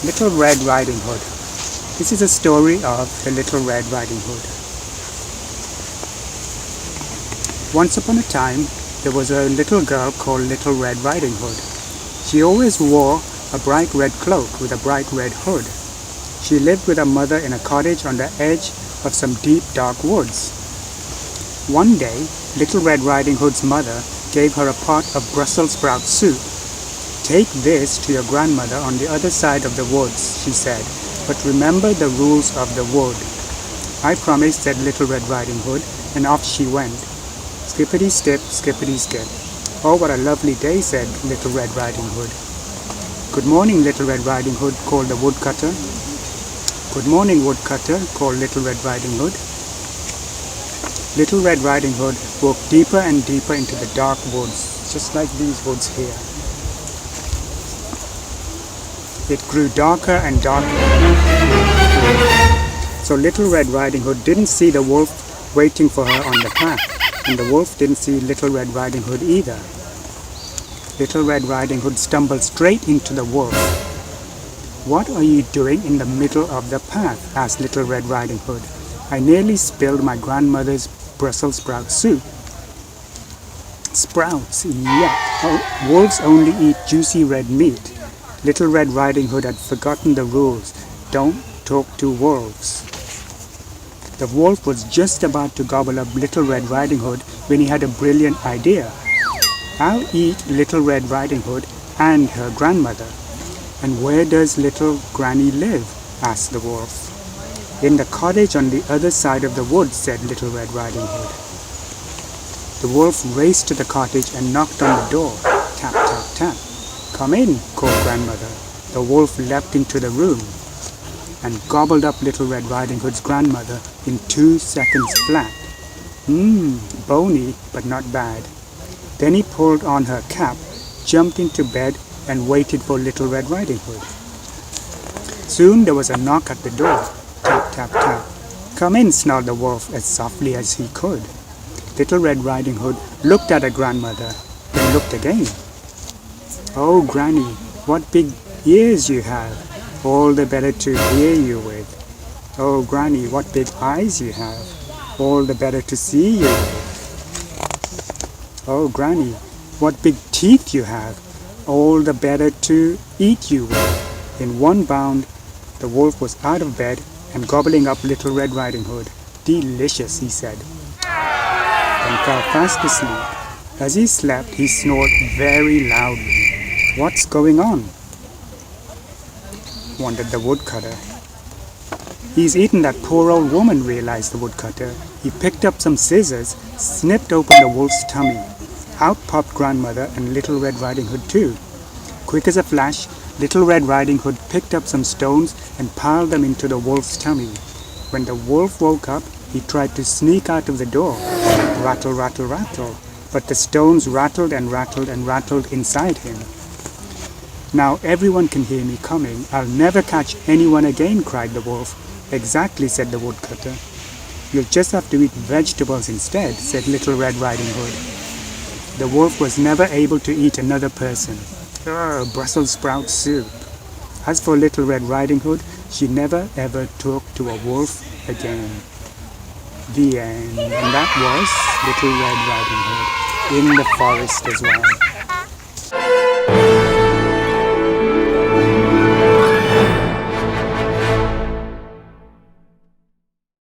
Little Red Riding Hood. This is a story of the Little Red Riding Hood. Once upon a time, there was a little girl called Little Red Riding Hood. She always wore a bright red cloak with a bright red hood. She lived with her mother in a cottage on the edge of some deep, dark woods. One day, Little Red Riding Hood's mother gave her a pot of Brussels sprout soup. "Take this to your grandmother on the other side of the woods," she said, "but remember the rules of the wood." "I promise," said Little Red Riding Hood, and off she went. Skippity-skip, skippity-skip. "Oh, what a lovely day," said Little Red Riding Hood. "Good morning, Little Red Riding Hood," called the woodcutter. "Good morning, woodcutter," called Little Red Riding Hood. Little Red Riding Hood walked deeper and deeper into the dark woods, just like these woods here. It grew darker and darker. So Little Red Riding Hood didn't see the wolf waiting for her on the path, and the wolf didn't see Little Red Riding Hood either. Little Red Riding Hood stumbled straight into the wolf. "What are you doing in the middle of the path?" asked Little Red Riding Hood. "I nearly spilled my grandmother's Brussels sprout soup." "Sprouts, yuck! Wolves only eat juicy red meat." Little Red Riding Hood had forgotten the rules. Don't talk to wolves. The wolf was just about to gobble up Little Red Riding Hood when he had a brilliant idea. "I'll eat Little Red Riding Hood and her grandmother." "And where does little Granny live?" asked the wolf. "In the cottage on the other side of the woods," said Little Red Riding Hood. The wolf raced to the cottage and knocked on the door. Tap, tap, tap. "Come in," called Grandmother. The wolf leapt into the room and gobbled up Little Red Riding Hood's grandmother in 2 seconds flat. Bony, but not bad. Then he pulled on her cap, jumped into bed, and waited for Little Red Riding Hood. Soon there was a knock at the door. Tap, tap, tap. "Come in," snarled the wolf as softly as he could. Little Red Riding Hood looked at her grandmother, then looked again. "Oh, Granny, what big ears you have! All the better to hear you with." "Oh, Granny, what big eyes you have! All the better to see you with." "Oh, Granny, what big teeth you have! All the better to eat you with." In one bound, the wolf was out of bed and gobbling up Little Red Riding Hood. "Delicious," he said, and fell fast asleep. As he slept, he snored very loudly. "What's going on?" wondered the woodcutter. "He's eaten that poor old woman," realized the woodcutter. He picked up some scissors, snipped open the wolf's tummy. Out popped Grandmother and Little Red Riding Hood too. Quick as a flash, Little Red Riding Hood picked up some stones and piled them into the wolf's tummy. When the wolf woke up, he tried to sneak out of the door. Rattle, rattle, rattle. But the stones rattled and rattled and rattled inside him. "Now everyone can hear me coming. I'll never catch anyone again," cried the wolf. "Exactly," said the woodcutter. "You'll just have to eat vegetables instead," said Little Red Riding Hood. The wolf was never able to eat another person. Brussels sprout soup. As for Little Red Riding Hood, she never ever talked to a wolf again. The end. And that was Little Red Riding Hood in the forest as well.